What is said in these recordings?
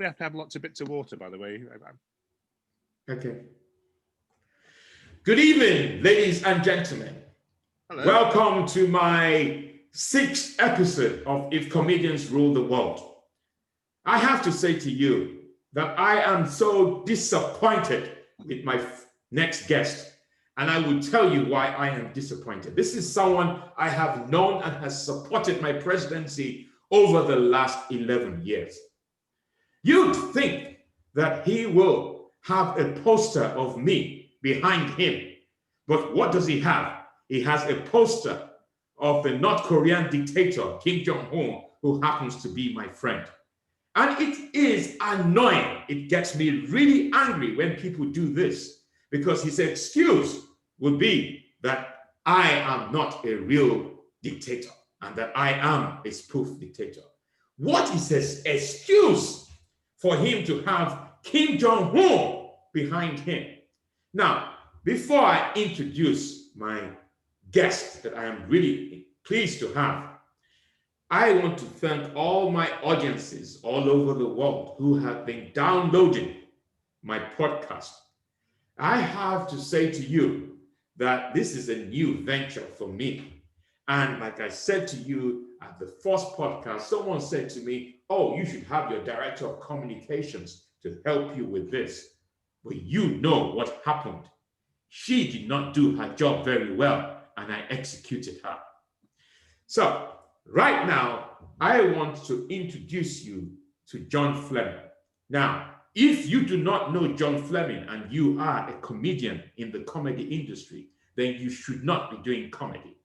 probably have to have lots of bits of water, by the way. Okay. Good evening, ladies and gentlemen. Hello. Welcome to my 6th episode of If Comedians Rule the World. I have to say to you that I am so disappointed with my next guest, and I will tell you why I am disappointed. This is someone I have known and has supported my presidency over the last 11 years. You'd think that he will have a poster of me behind him, but what does he have? He has a poster of the North Korean dictator, Kim Jong-un, who happens to be my friend. And it is annoying. It gets me really angry when people do this, because his excuse would be that I am not a real dictator and that I am a spoof dictator. What is his excuse for him to have Kim Jong-un behind him? Now, before I introduce my guest that I am really pleased to have, I want to thank all my audiences all over the world who have been downloading my podcast. I have to say to you that this is a new venture for me. And like I said to you at the first podcast, someone said to me, oh, you should have your director of communications to help you with this. But you know what happened. She did not do her job very well, and I executed her. So right now, I want to introduce you to John Fleming. Now, if you do not know John Fleming and you are a comedian in the comedy industry, then you should not be doing comedy.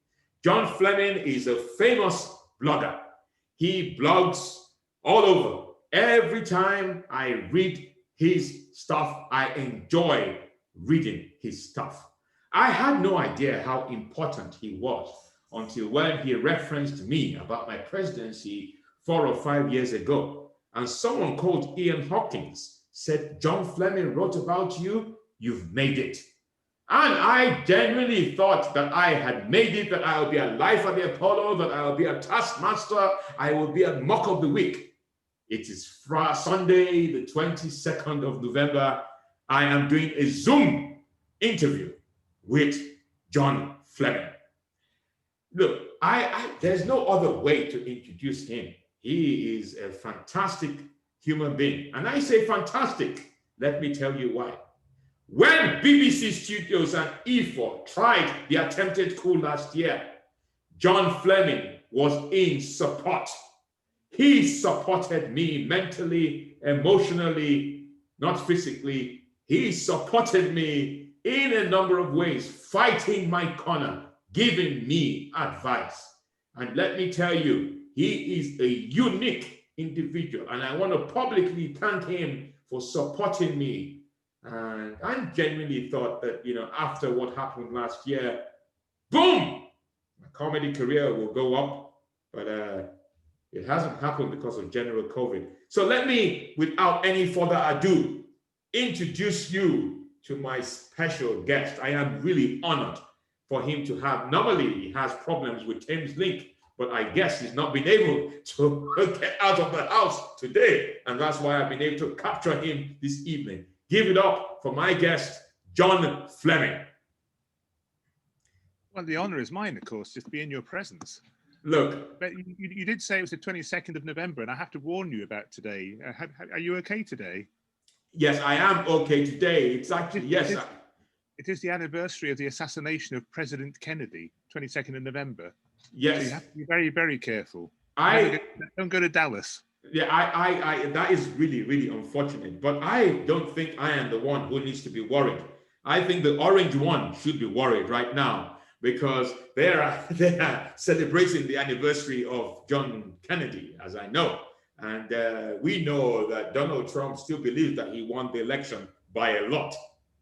John Fleming is a famous blogger. He blogs all over. Every time I read his stuff, I enjoy reading his stuff. I had no idea how important he was until when he referenced me about my presidency 4 or 5 years ago. And someone called Ian Hawkins said, John Fleming wrote about you, you've made it. And I genuinely thought that I had made it, that I would be alive at the Apollo, that I would be a taskmaster, I would be a mock of the week. It is Sunday, the 22nd of November. I am doing a Zoom interview with John Fleming. Look, there's no other way to introduce him. He is a fantastic human being. And I say fantastic. Let me tell you why. When BBC Studios and E4 tried the attempted coup last year, John Fleming was in support. He supported me mentally, emotionally, not physically. He supported me in a number of ways, fighting my corner, giving me advice. And let me tell you, he is a unique individual. And I want to publicly thank him for supporting me. And I genuinely thought that, after what happened last year, boom, my comedy career will go up. But it hasn't happened because of general COVID. So let me, without any further ado, introduce you to my special guest. I am really honored for him to have. Normally, he has problems with Thames Link, but I guess he's not been able to get out of the house today. And that's why I've been able to capture him this evening. Give it up for my guest, John Fleming. Well, the honor is mine, of course, just to be in your presence. Look. But you did say it was the 22nd of November, and I have to warn you about today. Are you okay today? Yes, I am okay today. It's actually, yes. It is the anniversary of the assassination of President Kennedy, 22nd of November. Yes. So you have to be very, very careful. Don't go to Dallas. Yeah, I that is really, really unfortunate. But I don't think I am the one who needs to be worried. I think the orange one should be worried right now, because they are celebrating the anniversary of John Kennedy, as I know. And we know that Donald Trump still believes that he won the election by a lot,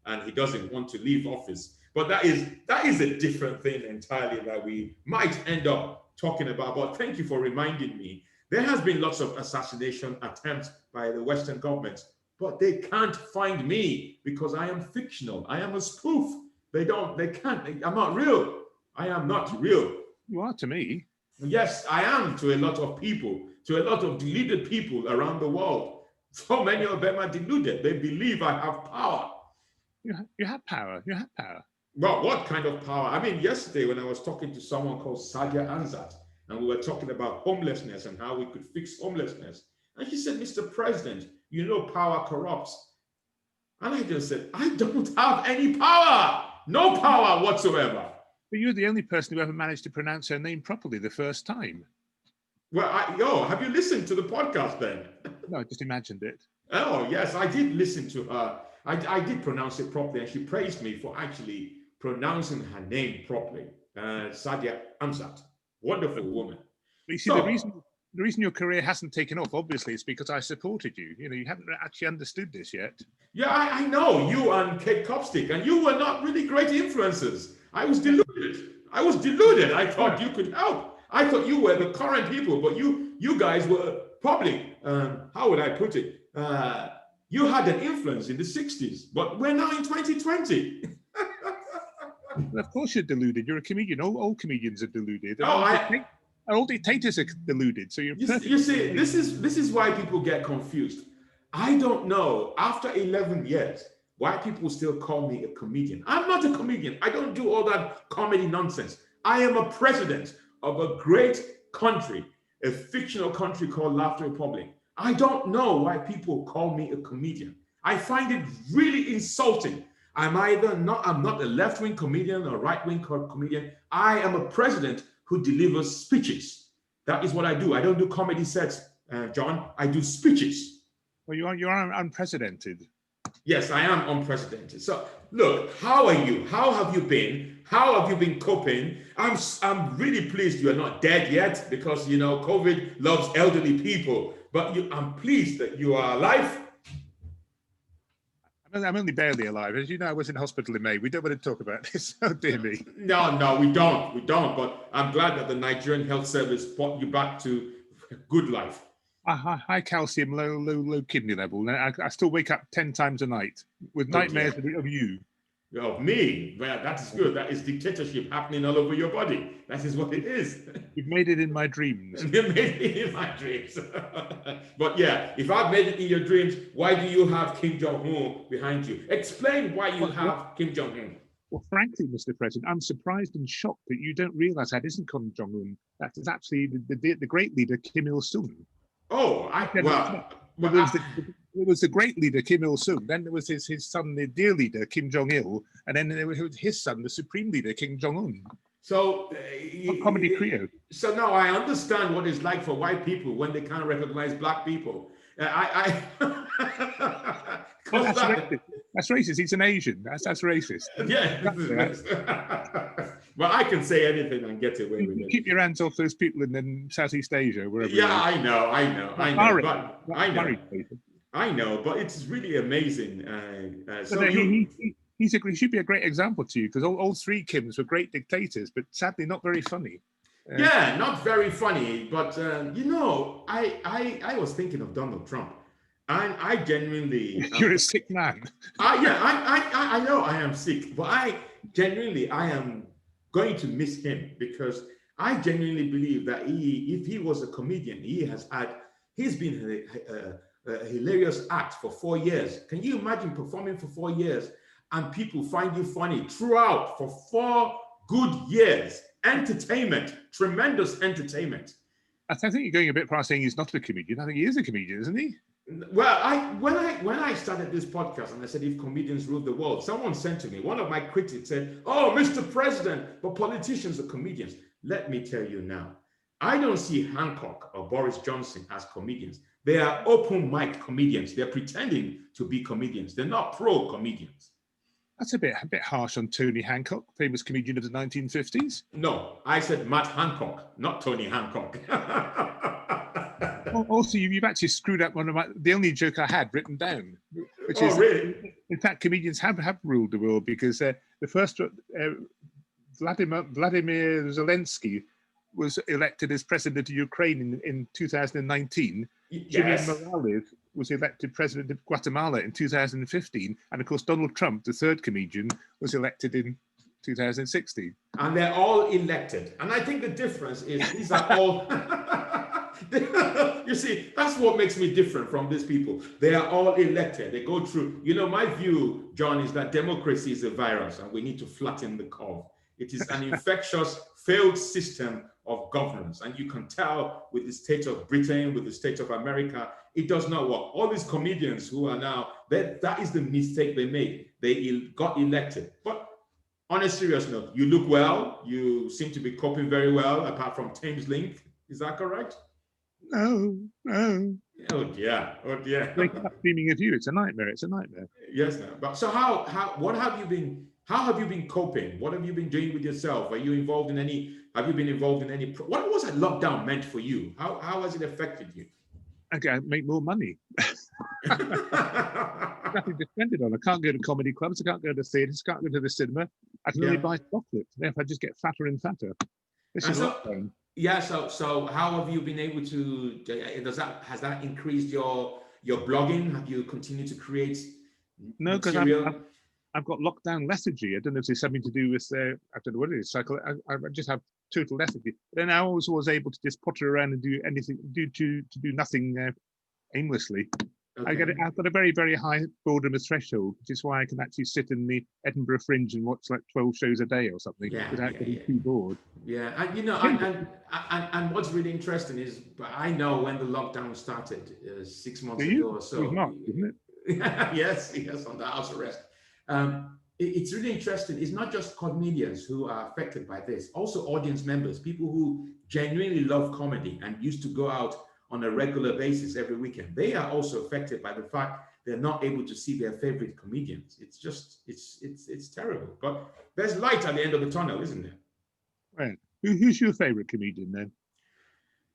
and he doesn't want to leave office. But that is a different thing entirely that we might end up talking about. But thank you for reminding me. There has been lots of assassination attempts by the Western governments, but they can't find me because I am fictional. I am a spoof. They can't. I'm not real. I am not real. You are to me. Yes, I am to a lot of people, to a lot of deluded people around the world. So many of them are deluded. They believe I have power. You have power. You have power. Well, what kind of power? I mean, yesterday when I was talking to someone called Sadia Ansat, and we were talking about homelessness and how we could fix homelessness. And she said, Mr. President, you know power corrupts. And I just said, I don't have any power. No power whatsoever. But you're the only person who ever managed to pronounce her name properly the first time. Well, have you listened to the podcast then? No, I just imagined it. Oh, yes, I did listen to her. I did pronounce it properly, and she praised me for actually pronouncing her name properly. Sadia Amzat, wonderful woman. But you see, the reason your career hasn't taken off, obviously, is because I supported you. You know, you haven't actually understood this yet. Yeah, I know, you and Kate Copstick, and you were not really great influencers. I was deluded. I thought you could help. I thought you were the current people, but you guys were probably, how would I put it? You had an influence in the 60s, but we're now in 2020. Well, of course you're deluded. You're a comedian. All comedians are deluded. All dictators are deluded. So you're perfect. You see, this is why people get confused. I don't know, after 11 years, why people still call me a comedian. I'm not a comedian. I don't do all that comedy nonsense. I am a president of a great country, a fictional country called Laughter Republic. I don't know why people call me a comedian. I find it really insulting. I'm not a left-wing comedian or right-wing comedian. I am a president who delivers speeches. That is what I do. I don't do comedy sets, John. I do speeches. Well, you are unprecedented. Yes, I am unprecedented. So look, how are you? How have you been? How have you been coping? I'm really pleased you are not dead yet, because you know COVID loves elderly people. But I'm pleased that you are alive. I'm only barely alive. As you know, I was in hospital in May. We don't want to talk about this. Oh, dear me. No, we don't. But I'm glad that the Nigerian Health Service brought you back to good life. High calcium, low kidney level. I still wake up 10 times a night with nightmares of you. Of me? Well, that is good. That is dictatorship happening all over your body. That is what it is. You've made it in my dreams. You made it in my dreams. But yeah, if I've made it in your dreams, why do you have Kim Jong-un behind you? Explain why you have Kim Jong-un. Well, frankly, Mr. President, I'm surprised and shocked that you don't realize that isn't Kim Jong-un. That is actually the great leader, Kim Il-sung. Oh, It was the great leader, Kim Il-sung. Then there was his son, the dear leader, Kim Jong-il. And then there was his son, the supreme leader, Kim Jong-un. So, comedy trio. So now I understand what it's like for white people when they can't recognize black people. That's racist. He's an Asian. That's racist. Yeah. Well, I can say anything and get away with it. Keep your hands off those people in Southeast Asia, wherever. Yeah, I know, but it's really amazing. He should be a great example to you, because all three Kims were great dictators, but sadly not very funny. Yeah, not very funny. But I was thinking of Donald Trump, and I genuinely. You're a sick man. I know I am sick, but I am going to miss him, because I genuinely believe that if he was a comedian, he's been a hilarious act for 4 years. Can you imagine performing for 4 years and people find you funny throughout for 4 good years? Entertainment, tremendous entertainment. I think you're going a bit past saying he's not a comedian. I think he is a comedian, isn't he? Well, when I started this podcast and I said, if comedians rule the world, someone sent to me, one of my critics said, oh, Mr. President, but politicians are comedians. Let me tell you now, I don't see Hancock or Boris Johnson as comedians. They are open mic comedians. They're pretending to be comedians. They're not pro comedians. That's a bit harsh on Tony Hancock, famous comedian of the 1950s. No, I said Matt Hancock, not Tony Hancock. Also, you've actually screwed up the only joke I had written down, which is, really? In fact, comedians have ruled the world, because the first Vladimir Zelensky was elected as president of Ukraine in 2019. Yes. Jimmy Morales was elected president of Guatemala in 2015. And of course, Donald Trump, the third comedian, was elected in 2016. And they're all elected. And I think the difference is these are all You see, that's what makes me different from these people. They are all elected. They go through. My view, John, is that democracy is a virus and we need to flatten the curve. It is an infectious, failed system of governance. And you can tell with the state of Britain, with the state of America, it does not work. All these comedians who are now, that is the mistake they made. They got elected. But on a serious note, you look well. You seem to be coping very well, apart from Thames Link. Is that correct? No. Oh dear. Waking up dreaming of you. It's a nightmare. It's a nightmare. Yes, no. But so how have you been coping? What have you been doing with yourself? Have you been involved in any, what was that lockdown meant for you? How has it affected you? Okay, make more money. Nothing to spend it on. I can't go to comedy clubs. I can't go to theatres. Can't go to the cinema. I can only buy chocolate. Therefore, I just get fatter and fatter. This is lockdown. Yeah. So how have you been able to? Has that increased your blogging? Have you continued to create? No, because I've got lockdown lethargy. I don't know if there's something to do with I don't know what it is. I just have total lethargy. Then I always was able to just potter around and do anything, do nothing aimlessly. Okay. I've got a very, very high boredom threshold, which is why I can actually sit in the Edinburgh Fringe and watch like 12 shows a day or something without getting too bored. Yeah, and what's really interesting is, I know when the lockdown started 6 months ago or so. It was March, isn't it? yes, on the house arrest. It's really interesting. It's not just comedians who are affected by this, also audience members, people who genuinely love comedy and used to go out on a regular basis every weekend. They are also affected by the fact they're not able to see their favorite comedians. It's just, it's terrible. But there's light at the end of the tunnel, isn't there? Right. Who's your favorite comedian then?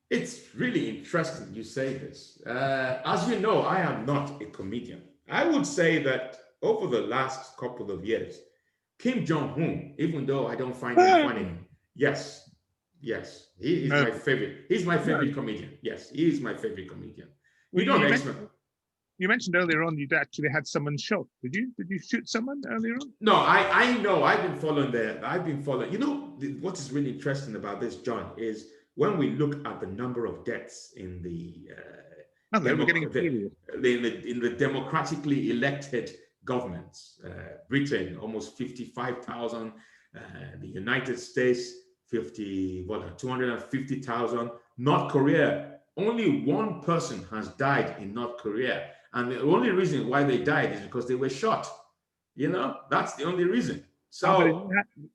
It's really interesting you say this. As you know, I am not a comedian. I would say that over the last couple of years, Kim Jong-un, even though I don't find him funny, yes, he is my favorite. He's my favorite comedian. Yes, he is my favorite comedian. You mentioned earlier on you'd actually had someone shot. Did you shoot someone earlier on? No, I know. I've been following. You know, what is really interesting about this, John, is when we look at the number of deaths in the in the democratically elected governments, Britain almost 55,000, the United States 250,000. North Korea, only one person has died in North Korea, and the only reason why they died is because they were shot. That's the only reason. So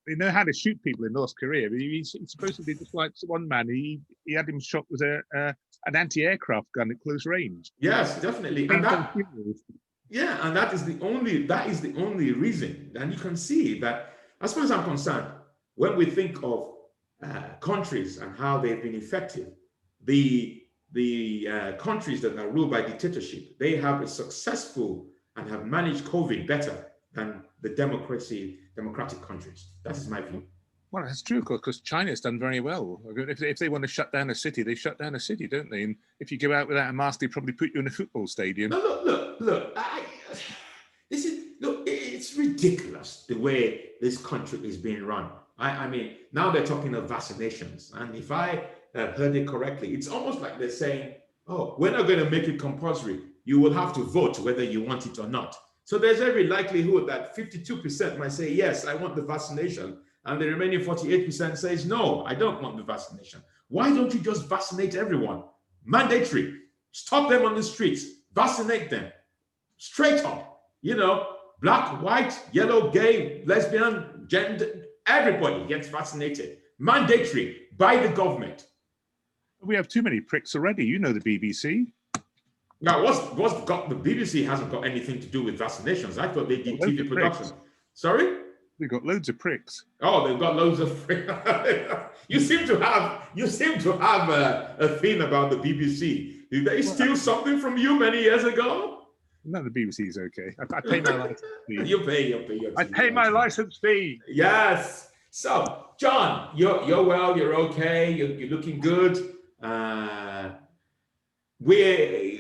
they know how to shoot people in North Korea. He's supposed to be just like one man. He had him shot with an anti-aircraft gun at close range. Yes, definitely. And that is the only reason. And you can see that, as far as I'm concerned, when we think of countries and how they've been effective, the countries that are ruled by dictatorship, they have a successful and have managed COVID better than the democratic countries. That is my view. Well, that's true, because China's done very well. If they want to shut down a city, they shut down a city, don't they? And if you go out without a mask, they probably put you in a football stadium. No, look. It's ridiculous the way this country is being run. I mean, now they're talking of vaccinations, and if I heard it correctly, it's almost like they're saying, "Oh, we're not going to make it compulsory. You will have to vote whether you want it or not." So there's every likelihood that 52% might say, yes, I want the vaccination. And the remaining 48% says, no, I don't want the vaccination. Why don't you just vaccinate everyone? Mandatory. Stop them on the streets. Vaccinate them. Straight up. Black, white, yellow, gay, lesbian, gender, everybody gets vaccinated. Mandatory by the government. We have too many pricks already. You know the BBC. Now, the BBC hasn't got anything to do with vaccinations. I thought they did TV production. Sorry? They've got loads of pricks. Oh, they've got loads of pricks. You seem to have a thing about the BBC. Did they steal something from you many years ago? No, the BBC is okay. I pay my license fee. You pay I pay my license fee. Yes. So, John, you're well. You're okay. You're looking good.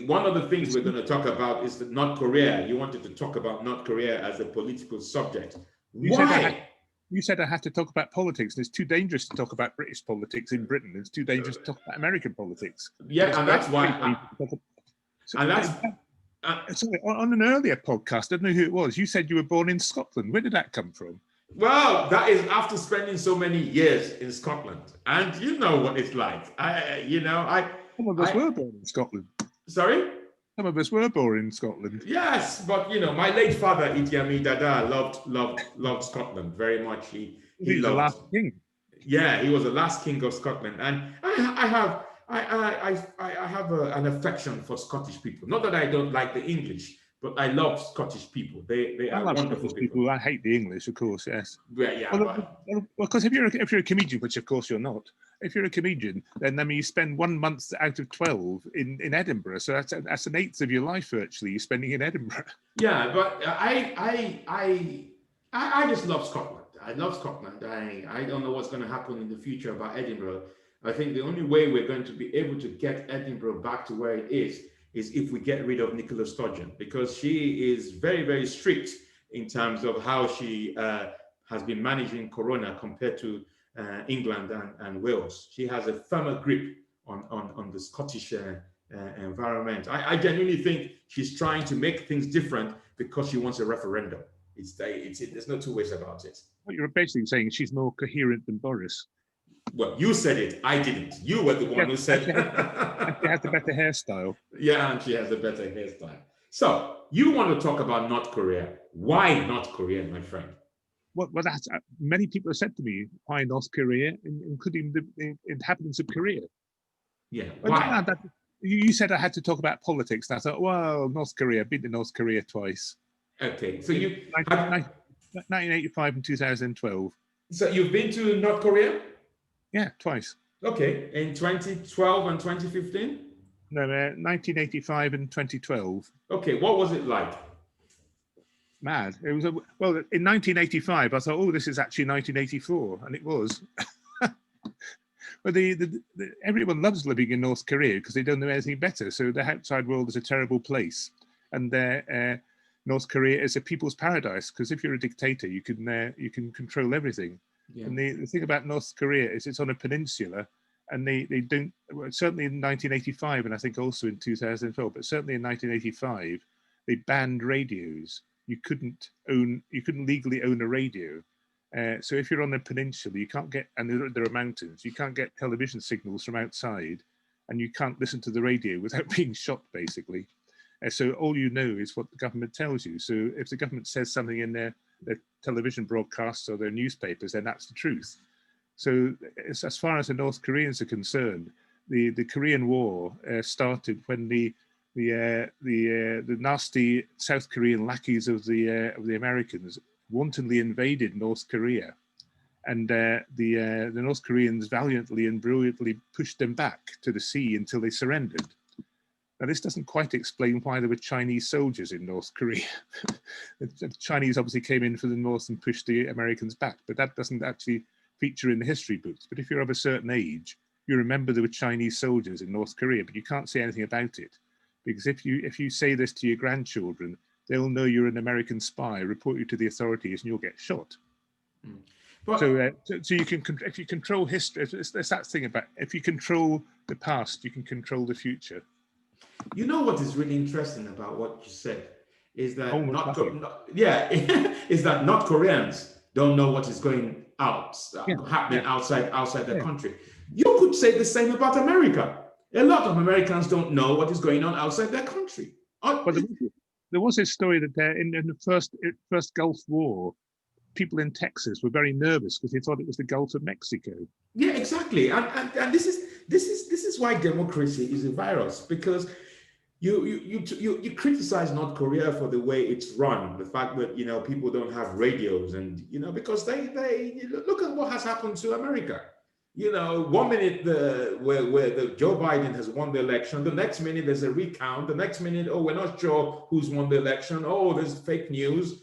One of the things we're going to talk about is North Korea. You wanted to talk about North Korea as a political subject. Why? You You said I had to talk about politics, and it's too dangerous to talk about British politics in Britain. It's too dangerous to talk about American politics. Yeah, and that's why. Sorry, on an earlier podcast, I don't know who it was. You said you were born in Scotland. Where did that come from? Well, that is after spending so many years in Scotland, and you know what it's like. Some of us were born in Scotland. Sorry? Some of us were born in Scotland. Yes, but my late father, Idi Dada, loved Scotland very much. He was the last king. Yeah, he was the last king of Scotland, and I have an affection for Scottish people. Not that I don't like the English, but I love Scottish people. They are wonderful people. I hate the English, of course. Yes. Yeah. Well, because if you're a comedian, which of course you're not, if you're a comedian, then you spend 1 month out of 12 in Edinburgh. So that's an eighth of your life virtually you're spending in Edinburgh. Yeah, but I just love Scotland. I love Scotland. I don't know what's going to happen in the future about Edinburgh. I think the only way we're going to be able to get Edinburgh back to where it is if we get rid of Nicola Sturgeon, because she is very, very strict in terms of how she has been managing Corona compared to England and Wales. She has a firmer grip on the Scottish environment. I genuinely think she's trying to make things different because she wants a referendum. There's no two ways about it. What you're basically saying, she's more coherent than Boris. Well, you said it. I didn't. You were the one who said it. She has a better hairstyle. Yeah, and she has a better hairstyle. So you want to talk about North Korea. Why North Korea, my friend? Well, that's many people have said to me, why North Korea, including the inhabitants of Korea. Yeah, why? You said I had to talk about politics, and I thought, well, North Korea, I've been to North Korea twice. Okay, so 1985 and 2012. So you've been to North Korea? Yeah, twice. Okay, in 2012 and 2015? No, 1985 and 2012. Okay, what was it like? Mad. It was in 1985, I thought, oh, this is actually 1984, and it was. But everyone loves living in North Korea because they don't know anything better. So the outside world is a terrible place, and North Korea is a people's paradise because if you're a dictator, you can control everything. Yeah. And the thing about North Korea is it's on a peninsula, and they don't, certainly in 1985, and I think also in 2012, but certainly in 1985, they banned radios. You couldn't legally own a radio. So if you're on a peninsula, you can't get, and there are mountains, you can't get television signals from outside, and you can't listen to the radio without being shot, basically. So all you know is what the government tells you. So if the government says something in their television broadcasts or their newspapers, then that's the truth. So as far as the North Koreans are concerned, the Korean War started when the nasty South Korean lackeys of the Americans wantonly invaded North Korea, and the North Koreans valiantly and brilliantly pushed them back to the sea until they surrendered. Now, this doesn't quite explain why there were Chinese soldiers in North Korea. The Chinese obviously came in from the north and pushed the Americans back, but that doesn't actually feature in the history books. But if you're of a certain age, you remember there were Chinese soldiers in North Korea, but you can't say anything about it. Because if you say this to your grandchildren, they'll know you're an American spy, report you to the authorities, and you'll get shot. Mm. But, so you can, if you control history, there's that thing about, if you control the past, you can control the future. You know what is really interesting about what you said is that is that North Koreans don't know what is going happening outside their country. You could say the same about America. A lot of Americans don't know what is going on outside their country. But there was this story that in the first Gulf War, people in Texas were very nervous because they thought it was the Gulf of Mexico. Yeah, exactly. And this is why democracy is a virus, because you criticize North Korea for the way it's run, the fact that people don't have radios, and because they look at what has happened to America. 1 minute where Joe Biden has won the election, the next minute there's a recount, the next minute, oh, we're not sure who's won the election, oh, there's fake news.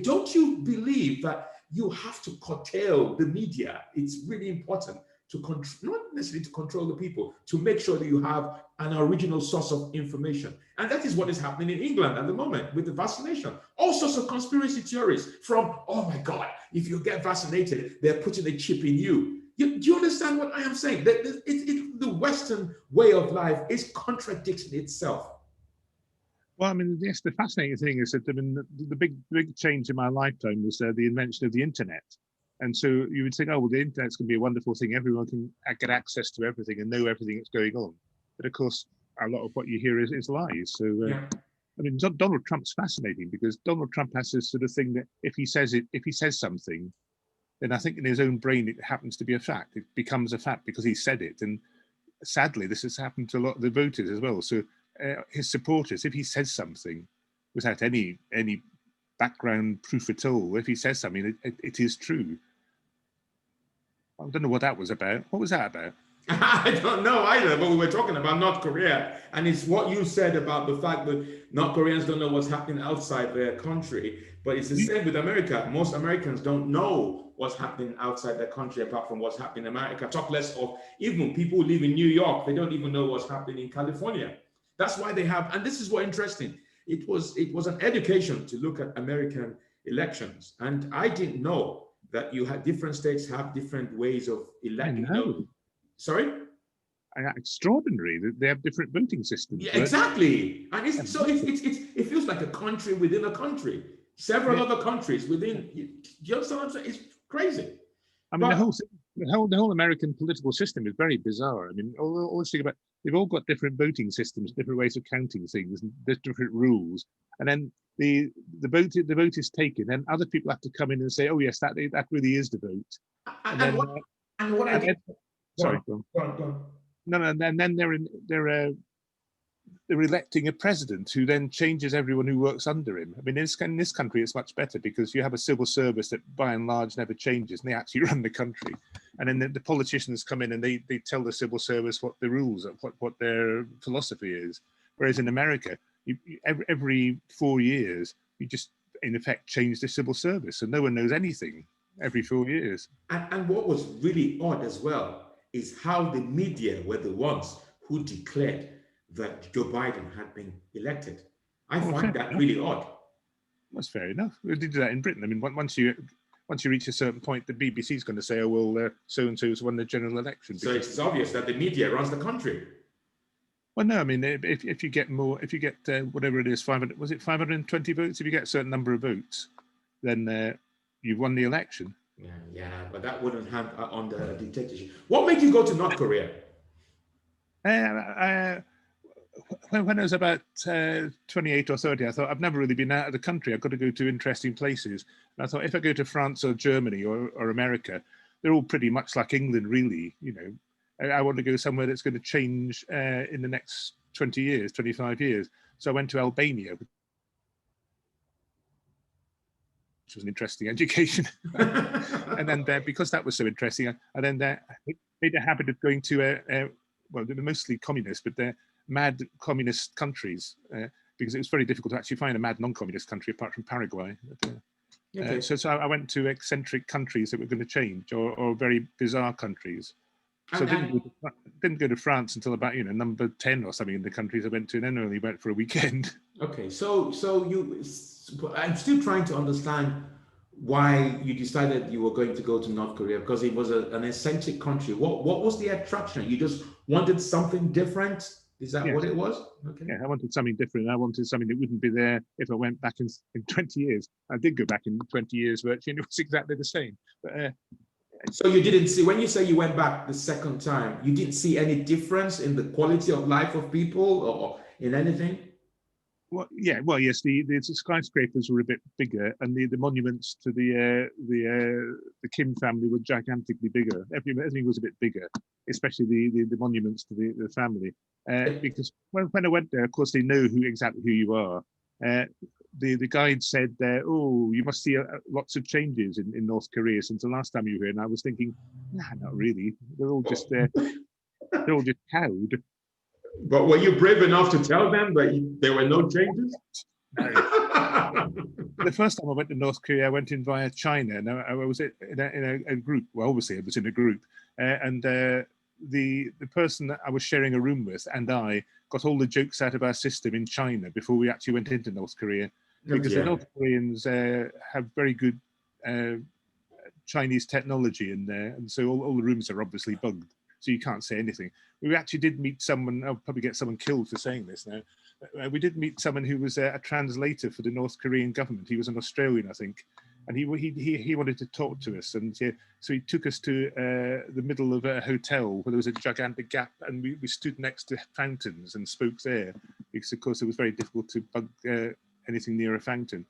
Don't you believe that you have to curtail the media? It's really important to control, not necessarily to control the people, to make sure that you have an original source of information. And that is what is happening in England at the moment with the vaccination. All sorts of conspiracy theories from, oh my God, if you get vaccinated, they're putting a chip in you. Do you understand what I am saying? The Western way of life is contradicting itself. Well, I mean, yes, the fascinating thing is that the big change in my lifetime was the invention of the internet. And so you would think, oh, well, the internet's going to be a wonderful thing. Everyone can get access to everything and know everything that's going on. But of course, a lot of what you hear is lies. So, I mean, Donald Trump's fascinating because Donald Trump has this sort of thing that if he says something, then I think in his own brain, it happens to be a fact. It becomes a fact because he said it. And sadly, this has happened to a lot of the voters as well. So his supporters, if he says something without any background proof at all, if he says something, it is true. I don't know what that was about. What was that about? I don't know either, but we were talking about North Korea, and it's what you said about the fact that North Koreans don't know what's happening outside their country, but it's the same with America. Most Americans don't know what's happening outside their country apart from what's happening in America. Talk less of even people who live in New York, they don't even know what's happening in California. That's why they have, and this is what interesting, it was an education to look at American elections, and I didn't know that you had different states have different ways of electing. Sorry? Extraordinary that they have different voting systems. Yeah, exactly. And it feels like a country within a country. Several other countries within. You understand what I'm saying? It's crazy. I mean, the whole American political system is very bizarre. I mean, all this thing about they've all got different voting systems, different ways of counting things, and there's different rules. And then the vote is taken, and other people have to come in and say, "Oh yes, that really is the vote." Sorry, go on. No, and then they're electing a president who then changes everyone who works under him. I mean, in this country, it's much better because you have a civil service that by and large never changes, and they actually run the country. And then the politicians come in and they tell the civil service what the rules are, what their philosophy is. Whereas in America, every 4 years, you just in effect change the civil service, and no one knows anything every 4 years. And what was really odd as well is how the media were the ones who declared that Joe Biden had been elected. I find that really odd. That's fair enough. We did that in Britain. I mean, once you reach a certain point, the BBC is going to say, "Oh well, so and so's won the general election." So it's obvious that the media runs the country. Well, no, I mean, if you get more, if you get whatever it is, 520 votes? If you get a certain number of votes, then you've won the election. Yeah, but that wouldn't have on the dictatorship. What made you go to North Korea? When I was about 28 or 30, I thought I've never really been out of the country. I've got to go to interesting places. And I thought if I go to France or Germany or America, they're all pretty much like England, really. You know, I want to go somewhere that's going to change in the next 20 years, 25 years. So I went to Albania, which was an interesting education. And then because that was so interesting, I then made a habit of going to, well, they were mostly communist, but they're mad communist countries, because it was very difficult to actually find a mad non-communist country apart from Paraguay. Okay. So I went to eccentric countries that were going to change, or very bizarre countries. So I didn't go to France until about number 10 or something in the countries I went to, and then only went for a weekend. Okay, so I'm still trying to understand why you decided you were going to go to North Korea, because it was an eccentric country. What was the attraction? You just wanted something different? Is that what it was? Okay. Yeah, I wanted something different. I wanted something that wouldn't be there if I went back in 20 years. I did go back in 20 years virtually, and it was exactly the same. But so you didn't see, when you say you went back the second time, you didn't see any difference in the quality of life of people or in anything? Well, yeah. Well, yes. The skyscrapers were a bit bigger, and the monuments to the Kim family were gigantically bigger. Everything was a bit bigger, especially the monuments to the family. Because when I went there, of course, they know exactly who you are. The guide said, "Oh, you must see lots of changes in North Korea since the last time you were here." And I was thinking, nah, not really. They're all just cowed. But were you brave enough to tell them that there were no changes? The first time I went to North Korea, I went in via China, and I was in a group. Well, obviously, I was in a group, and the person that I was sharing a room with and I got all the jokes out of our system in China before we actually went into North Korea, because the North Koreans have very good Chinese technology in there, and so all the rooms are obviously bugged, so you can't say anything. We actually did meet someone, I'll probably get someone killed for saying this now, we did meet someone who was a translator for the North Korean government. He was an Australian, I think, and he wanted to talk to us, and so he took us to the middle of a hotel where there was a gigantic gap, and we stood next to fountains and spoke there, because of course it was very difficult to bug anything near a fountain.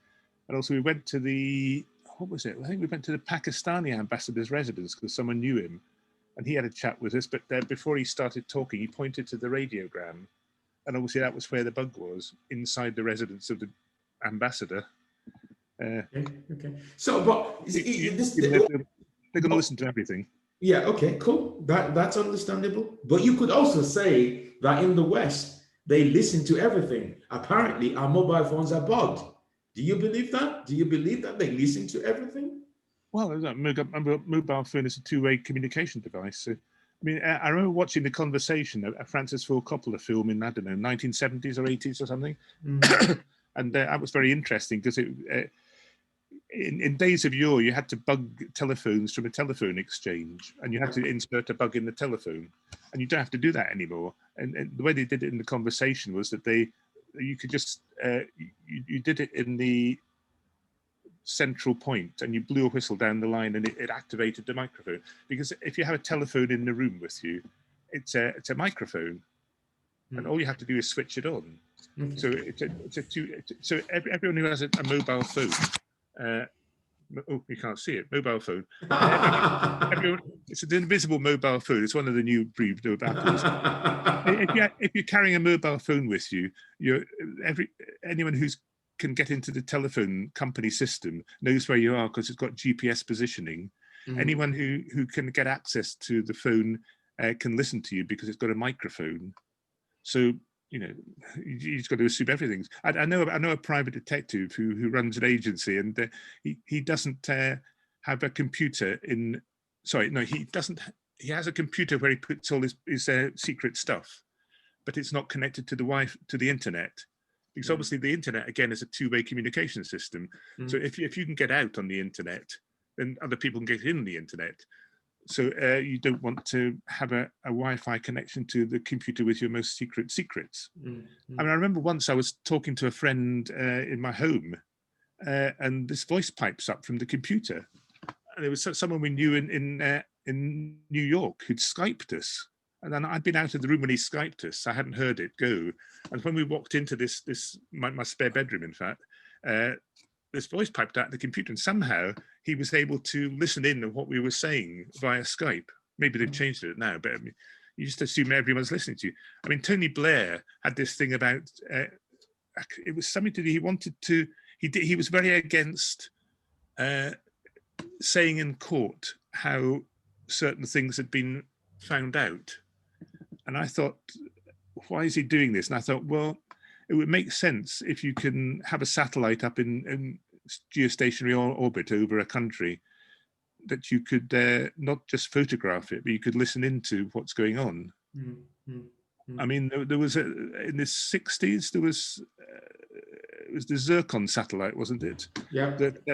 And also we went to the, what was it? I think we went to the Pakistani ambassador's residence because someone knew him, and he had a chat with us. But before he started talking, he pointed to the radiogram, and obviously that was where the bug was, inside the residence of the ambassador. Okay. So, but they're going to listen to everything. Yeah. Okay. Cool. That's understandable. But you could also say that in the West, they listen to everything. Apparently, our mobile phones are bugged. Do you believe that? Do you believe that they listen to everything? Well, a mobile phone is a two-way communication device. So, I mean, I remember watching The Conversation, a Francis Ford Coppola film in, I don't know, 1970s or 80s or something. And that was very interesting because in days of yore, you had to bug telephones from a telephone exchange, and you had to insert a bug in the telephone, and you don't have to do that anymore. And the way they did it in The Conversation was that you could just you did it in the central point, and you blew a whistle down the line, and it activated the microphone. Because if you have a telephone in the room with you, it's a microphone, and all you have to do is switch it on. So so everyone who has a mobile phone. Oh, you can't see it. Mobile phone. Everyone, it's an invisible mobile phone. It's one of the new breed of Apples. If you're carrying a mobile phone with you, anyone who can get into the telephone company system knows where you are because it's got GPS positioning. Anyone who can get access to the phone can listen to you because it's got a microphone. So you just got to assume everything. I know a private detective who runs an agency, and he doesn't have a computer in. Sorry, no, he doesn't. He has a computer where he puts all his secret stuff, but it's not connected to the internet, because obviously the internet again is a two-way communication system. So if you can get out on the internet, then other people can get in the internet. So you don't want to have a Wi-Fi connection to the computer with your most secret secrets. I mean, I remember once I was talking to a friend in my home, and this voice pipes up from the computer, and there was someone we knew in New York who'd Skyped us, and then I'd been out of the room when he Skyped us. I hadn't heard it go, and when we walked into my spare bedroom, in fact. This voice piped out the computer, and somehow he was able to listen in on what we were saying via Skype. Maybe they've changed it now, but I mean, you just assume everyone's listening to you. I mean, Tony Blair had this thing about, it was something to do, he wanted to, he was very against saying in court how certain things had been found out. And I thought, why is he doing this? And I thought, well, it would make sense if you can have a satellite up in geostationary orbit over a country, that you could not just photograph it, but you could listen into what's going on. I mean, there was in the 60s, there was it was the Zircon satellite, wasn't it? Yeah. That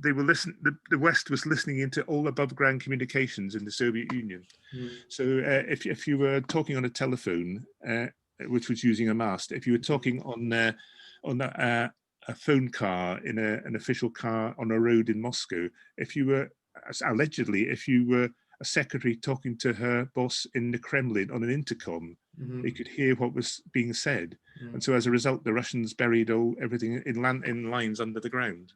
they were listening. The West was listening into all above ground communications in the Soviet Union. So if you were talking on a telephone, which was using a mast, if you were talking on a phone car in an official car on a road in Moscow, if you were allegedly, if you were a secretary talking to her boss in the Kremlin on an intercom, they could hear what was being said, and so as a result, the Russians buried everything in lines under the ground.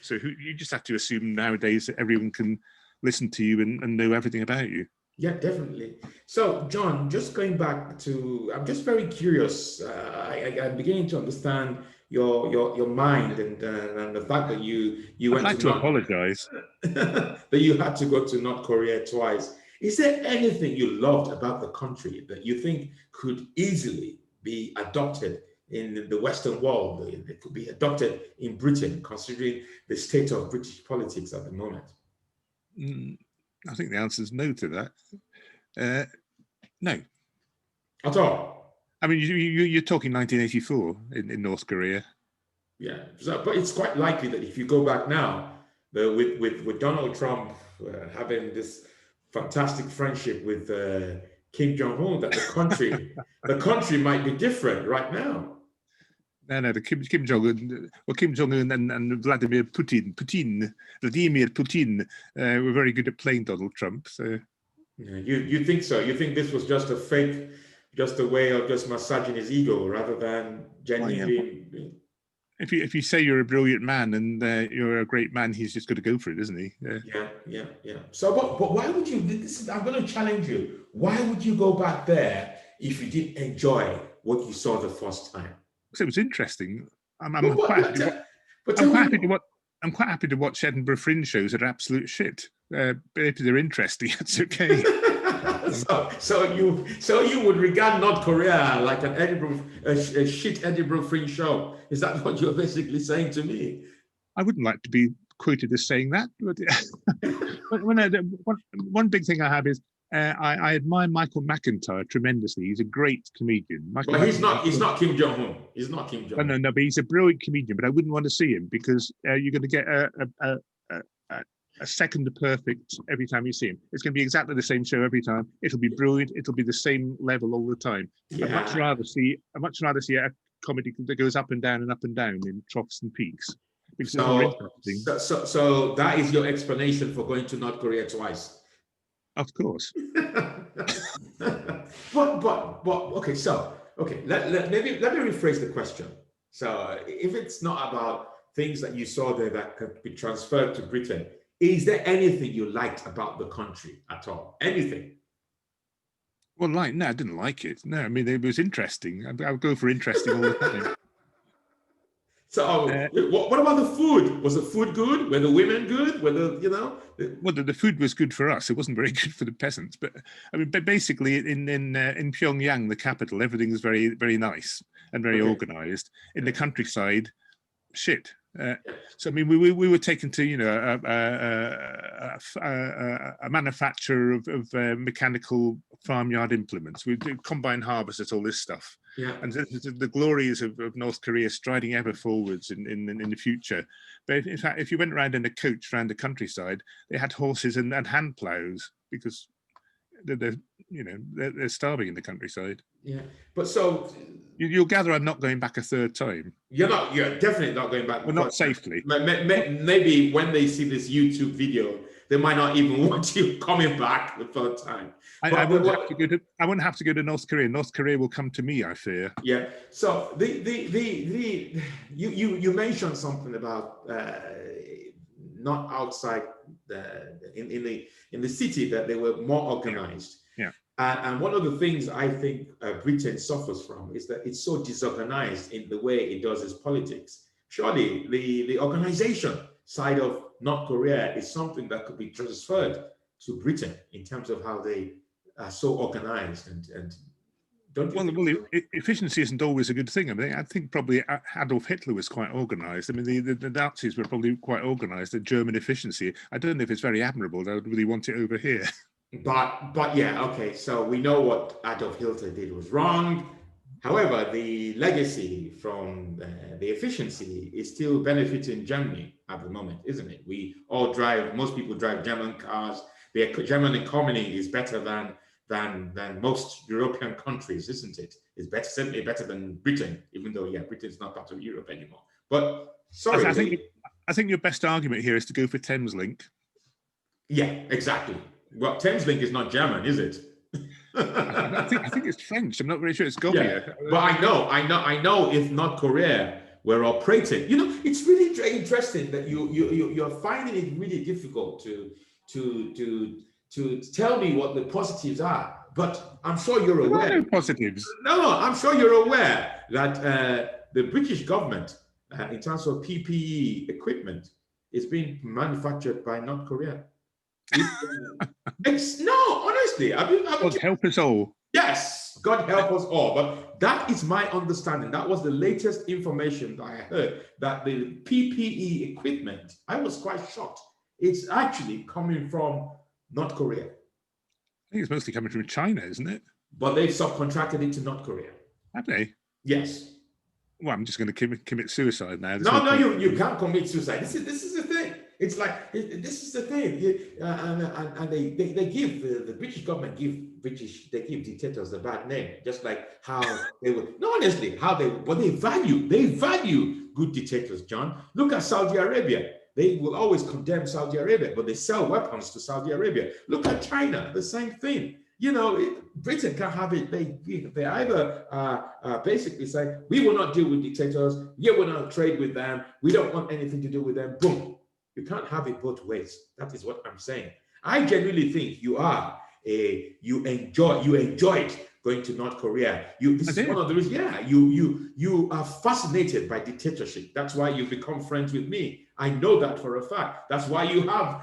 So you just have to assume nowadays that everyone can listen to you and know everything about you. Yeah, definitely. So, John, just going back to, I'm just very curious. I'm beginning to understand your mind and the fact that you I'd like to apologize that you had to go to North Korea twice. Is there anything you loved about the country that you think could easily be adopted in the Western world? It could be adopted in Britain, considering the state of British politics at the moment. I think the answer is no to that. No. At all? I mean, you're talking 1984 in North Korea. Yeah, so, but it's quite likely that if you go back now, with Donald Trump having this fantastic friendship with Kim Jong-un, that the country might be different right now. No, the Kim Jong-un, well, Kim Jong-un and Vladimir Putin were very good at playing Donald Trump. So, yeah, you think so? You think this was just a fake, just a way of just massaging his ego rather than genuinely? Well, yeah. If you say you're a brilliant man and you're a great man, he's just going to go for it, isn't he? Yeah. So, but why would you? I'm going to challenge you. Why would you go back there if you didn't enjoy what you saw the first time? Because it was interesting. I'm quite happy to watch Edinburgh Fringe shows that are absolute shit. But if they're interesting, it's okay. So you would regard North Korea like a shit Edinburgh Fringe show? Is that what you're basically saying to me? I wouldn't like to be quoted as saying that, but one big thing I have is I admire Michael McIntyre tremendously. He's a great comedian. But he's not Kim Jong-un. He's not Kim Jong-un. No, but he's a brilliant comedian. But I wouldn't want to see him because you're going to get a second perfect every time you see him. It's going to be exactly the same show every time. It'll be brilliant. It'll be the same level all the time. Yeah. I'd much rather see a comedy that goes up and down in troughs and peaks. Because it's more interesting. So that is your explanation for going to North Korea twice. Of course. but okay. So let me rephrase the question. So if it's not about things that you saw there that could be transferred to Britain, is there anything you liked about the country at all? Anything? Well, no, I didn't like it. No, I mean, it was interesting. I would go for interesting all the time. So, what about the food? Was the food good? Were the women good? Were Well, the food was good for us. It wasn't very good for the peasants. But I mean, basically, in Pyongyang, the capital, everything was very, very nice and very organized. In the countryside, shit. So I mean, we were taken to a manufacturer of mechanical farmyard implements. We do combine harvesters, all this stuff. Yeah. And the glories of North Korea striding ever forwards in the future. But in fact, if you went around in a coach around the countryside, they had horses and hand plows because they're starving in the countryside. Yeah, but so you'll gather I'm not going back a third time. You're definitely not going back. Well, not safely. Maybe when they see this YouTube video, they might not even want you coming back the third time. I wouldn't have to go to North Korea. North Korea will come to me, I fear. Yeah. So you mentioned something about not outside in the city, that they were more organized. Yeah. And one of the things I think Britain suffers from is that it's so disorganized in the way it does its politics. Surely the organization side of North Korea is something that could be transferred to Britain in terms of how they are so organized and don't you well, efficiency isn't always a good thing. I mean, I think probably Adolf Hitler was quite organized. I mean, the Nazis were probably quite organized. The German efficiency, I don't know if it's very admirable. I would really want it over here. But yeah, okay. So we know what Adolf Hitler did was wrong. However, the legacy from the efficiency is still benefiting Germany at the moment, isn't it? Most people drive German cars. The German economy is better than most European countries, isn't it? It's certainly better than Britain, even though, Britain is not part of Europe anymore. But sorry. I think your best argument here is to go for Thameslink. Yeah, exactly. Well, Thameslink is not German, is it? I think it's French. I'm not very sure. It's Gobia. Yeah. But I know if North Korea were operating. It's really interesting that you're finding it really difficult to tell me what the positives are. But I'm sure you're aware. There are no positives. No, I'm sure you're aware that the British government, in terms of PPE equipment, is being manufactured by North Korea. Honestly, God help us all. Yes, God help us all. But that is my understanding. That was the latest information that I heard, that the PPE equipment, I was quite shocked. It's actually coming from North Korea. I think it's mostly coming from China, isn't it? But they've subcontracted it to North Korea. Have they? Yes. Well, I'm just going to commit suicide now. No, you can't commit suicide. This is the thing. It's like this is the thing, and they give the British government they give dictators a bad name, just like how they would. No, honestly, they value good dictators. John, look at Saudi Arabia. They will always condemn Saudi Arabia, but they sell weapons to Saudi Arabia. Look at China, the same thing. You know, Britain can't have it. They either basically say, we will not deal with dictators. Yeah, we'll not trade with them. We don't want anything to do with them. Boom. You can't have it both ways. That is what I'm saying. I genuinely think you enjoyed going to North Korea. This is one of the reasons. Yeah, you are fascinated by dictatorship. That's why you become friends with me. I know that for a fact. That's why you have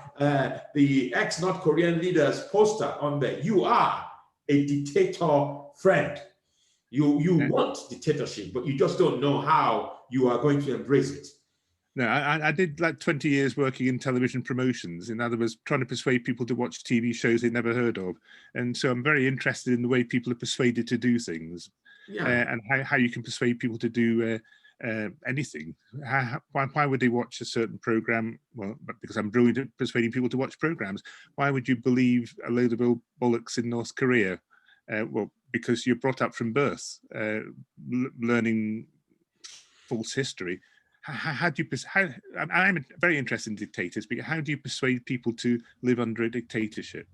the ex-North Korean leader's poster on there. You are a dictator friend. You want dictatorship, but you just don't know how you are going to embrace it. No, I did like 20 years working in television promotions. In other words, trying to persuade people to watch TV shows they'd never heard of. And so I'm very interested in the way people are persuaded to do things, and how you can persuade people to do anything. Why would they watch a certain program? Well, because I'm brilliant at persuading people to watch programs. Why would you believe a load of old bollocks in North Korea? Well, because you're brought up from birth, learning false history. How do you? I'm very interested in dictators, but how do you persuade people to live under a dictatorship?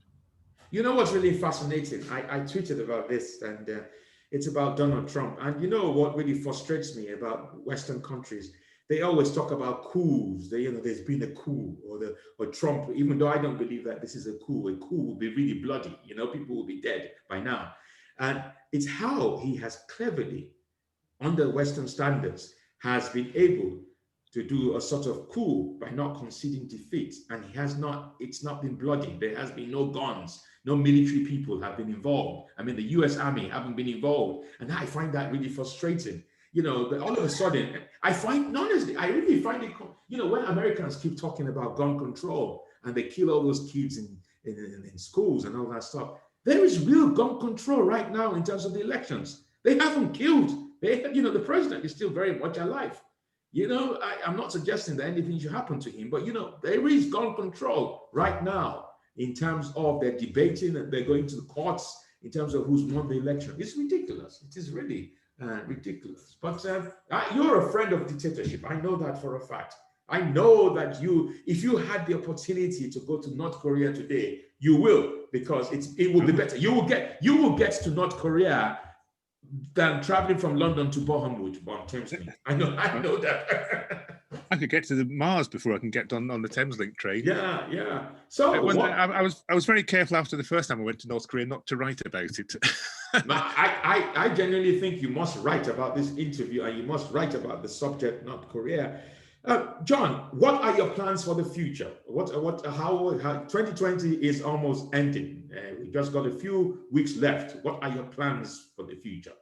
You know what's really fascinating? I tweeted about this, and it's about Donald Trump. And you know what really frustrates me about Western countries? They always talk about coups. There's been a coup, or Trump. Even though I don't believe that this is a coup will be really bloody. People will be dead by now. And it's how he has cleverly, under Western standards, has been able to do a sort of coup by not conceding defeat. And it's not been bloody. There has been no guns, no military people have been involved. I mean, the US Army haven't been involved. And I find that really frustrating. But all of a sudden, honestly, I really find it, when Americans keep talking about gun control and they kill all those kids in schools and all that stuff, there is real gun control right now in terms of the elections. They haven't killed. The president is still very much alive. I'm not suggesting that anything should happen to him, but there is gun control right now in terms of they're debating and they're going to the courts in terms of who's won the election. It's ridiculous. It is really ridiculous. But you're a friend of dictatorship. I know that for a fact. I know that if you had the opportunity to go to North Korea today, you will, because it will be better. You will get to North Korea than traveling from London to Bournemouth on Thames Link. I know that. I could get to the Mars before I can get on the Thames Link train. Yeah. So I was very careful after the first time I went to North Korea not to write about it. I genuinely think you must write about this interview, and you must write about the subject North Korea. John, what are your plans for the future? How 2020 is almost ending. We've just got a few weeks left. What are your plans for the future?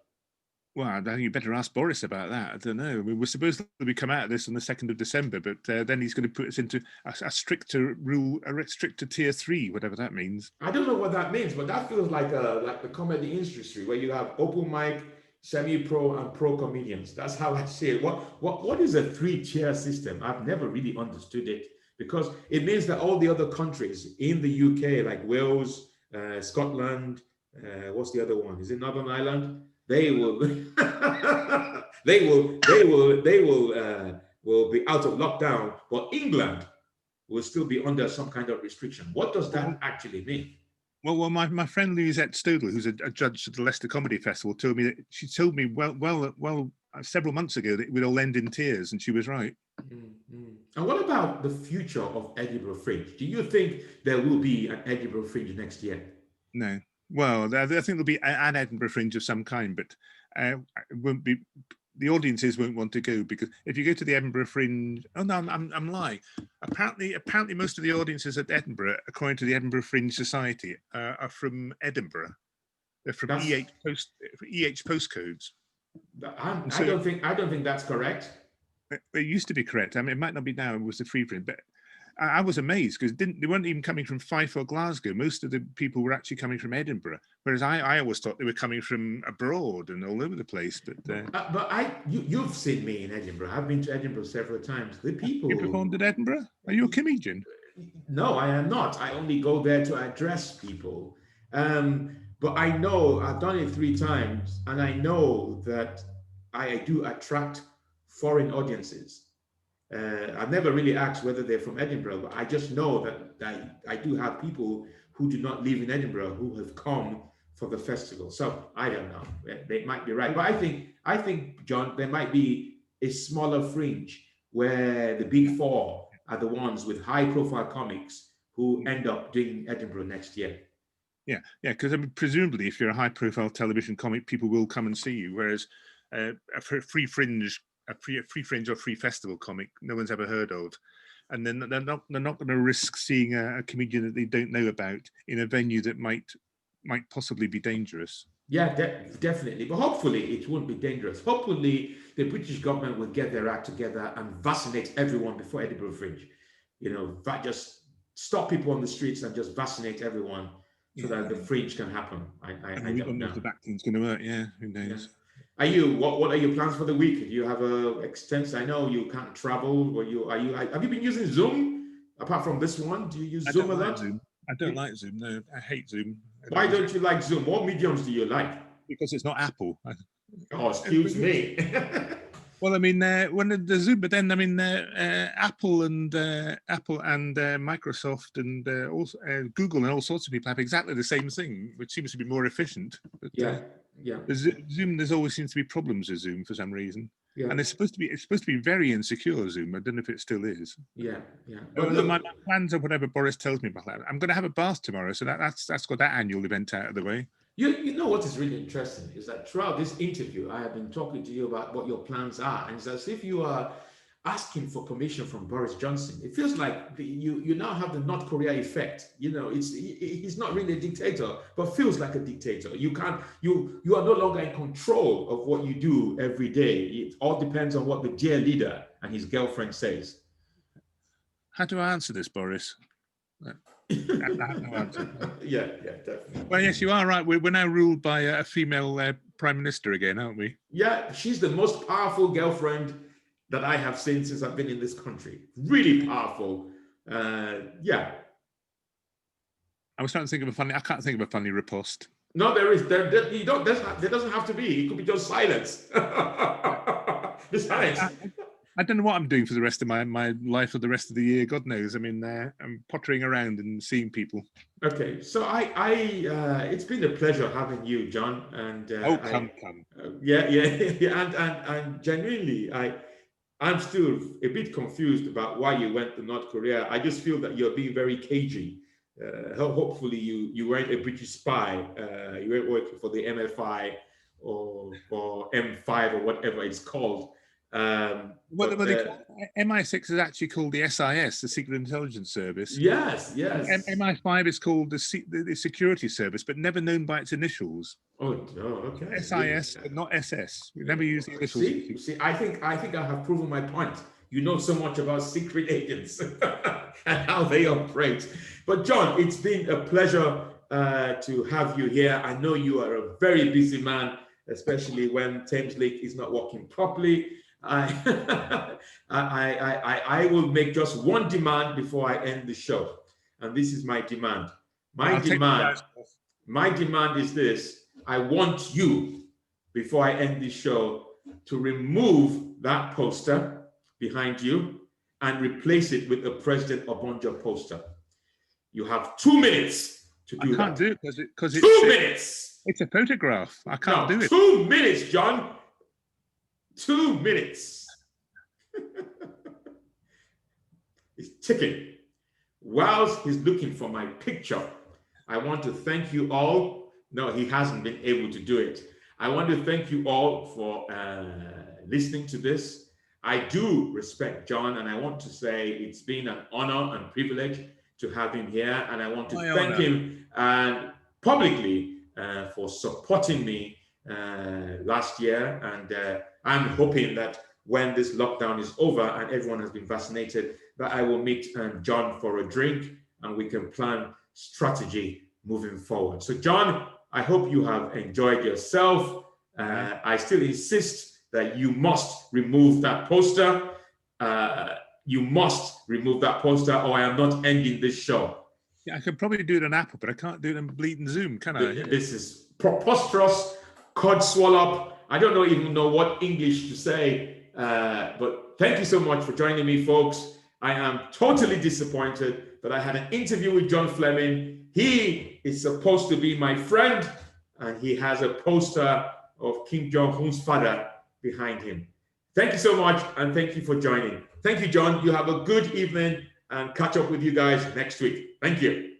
Well, I think you better ask Boris about that. I don't know. We're supposed to come out of this on the 2nd of December, but then he's going to put us into a stricter rule, a stricter tier 3, whatever that means. I don't know what that means, but that feels like the comedy industry where you have open mic, semi-pro, and pro comedians. That's how I see it. What is a 3-tier system? I've never really understood it, because it means that all the other countries in the UK, like Wales, Scotland, what's the other one? Is it Northern Ireland? They will will be out of lockdown, but England will still be under some kind of restriction. What does that actually mean? Well, my friend Louisette Stodel, who's a judge at the Leicester Comedy Festival, told me well several months ago that it would all end in tears, and she was right. Mm-hmm. And what about the future of Edinburgh Fringe? Do you think there will be an Edinburgh Fringe next year? No. Well, I think there'll be an Edinburgh Fringe of some kind, but it won't be. The audiences won't want to go, because if you go to the Edinburgh Fringe, oh no, I'm lying. Apparently, most of the audiences at Edinburgh, according to the Edinburgh Fringe Society, are from Edinburgh. They're from EH postcodes. I don't think that's correct. It used to be correct. I mean, it might not be now. It was the free print, but I was amazed because they weren't even coming from Fife or Glasgow. Most of the people were actually coming from Edinburgh, whereas I always thought they were coming from abroad and all over the place. But you've seen me in Edinburgh. I've been to Edinburgh several times. The people. You performed at Edinburgh? Are you a comedian? No, I am not. I only go there to address people. But I know I've done it 3 times, and I know that I do attract foreign audiences. I've never really asked whether they're from Edinburgh, but I just know that I do have people who do not live in Edinburgh who have come for the festival. So I don't know. They might be right, but I think, John, there might be a smaller fringe where the big 4 are the ones with high-profile comics who end up doing Edinburgh next year. Yeah, because presumably, if you're a high-profile television comic, people will come and see you. Whereas a free fringe or free festival comic, no one's ever heard of, and then they're not going to risk seeing a comedian that they don't know about in a venue that might possibly be dangerous. Yeah, definitely. But hopefully it won't be dangerous. Hopefully the British government will get their act together and vaccinate everyone before Edinburgh Fringe. Just stop people on the streets and just vaccinate everyone so that the Fringe can happen. I don't know if the vaccine's going to work. Yeah, who knows? Yeah. What are your plans for the week? Do you have a extensive? I know you can't travel. Have you been using Zoom apart from this one? Do you use Zoom a lot? I don't like Zoom. No, I hate Zoom. Why don't you like Zoom? What mediums do you like? Because it's not Apple. Oh, excuse me. Well, I mean, when the Zoom, but then I mean, Apple and Microsoft and also Google and all sorts of people have exactly the same thing, which seems to be more efficient. But, yeah. Zoom, there's always seems to be problems with Zoom for some reason. Yeah. And it's supposed to be very insecure, Zoom. I don't know if it still is. Yeah. But my plans or whatever Boris tells me about that. I'm going to have a bath tomorrow, so that's got that annual event out of the way. You know what is really interesting is that throughout this interview, I have been talking to you about what your plans are, and it's as if you are asking for permission from Boris Johnson. It feels like you now have the North Korea effect. He's not really a dictator, but feels like a dictator. You are no longer in control of what you do every day. It all depends on what the dear leader and his girlfriend says. How do I answer this, Boris? Yeah, definitely. Well, yes, you are right. We're now ruled by a female prime minister again, aren't we? Yeah, she's the most powerful girlfriend that I have seen since I've been in this country. Really powerful. Yeah. I was trying to think of I can't think of a funny riposte. No, there is. There doesn't have to be. It could be just silence. Besides. I don't know what I'm doing for the rest of my life or the rest of the year. God knows. I mean, I'm pottering around and seeing people. Okay, so it's been a pleasure having you, John. And come. Yeah, and genuinely, I'm still a bit confused about why you went to North Korea. I just feel that you're being very cagey. Hopefully, you weren't a British spy. You weren't working for the MFI or M5 or whatever it's called. MI6 is actually called the SIS, the Secret Intelligence Service. Yes. MI5 is called the Security Service, but never known by its initials. Oh, okay. SIS, but not SS. We never use the initials. See, I think I have proven my point. You know so much about secret agents and how they operate. But John, it's been a pleasure to have you here. I know you are a very busy man, especially when Thames Lake is not working properly. I will make just one demand before I end the show, and this is my demand. My demand is this: I want you, before I end the show, to remove that poster behind you and replace it with a President Obonjo poster. You have 2 minutes to do that. I can't do it because it's 2 minutes. It's a photograph. I can't do it. 2 minutes, John. 2 minutes. It's ticking. Whilst he's looking for my picture, I want to thank you all. No, he hasn't been able to do it. I want to thank you all for listening to this. I do respect John, and I want to say it's been an honor and privilege to have him here. And I want to thank him publicly for supporting me last year. And I'm hoping that when this lockdown is over and everyone has been vaccinated, that I will meet John for a drink and we can plan strategy moving forward. So John, I hope you have enjoyed yourself. I still insist that you must remove that poster. You must remove that poster or I am not ending this show. Yeah, I could probably do it on Apple, but I can't do it on bleeding Zoom, can I? This is preposterous, codswallop. I don't even know what English to say, but thank you so much for joining me, folks. I am totally disappointed that I had an interview with John Fleming. He is supposed to be my friend, and he has a poster of Kim Jong-un's father behind him. Thank you so much, and thank you for joining. Thank you, John. You have a good evening, and catch up with you guys next week. Thank you.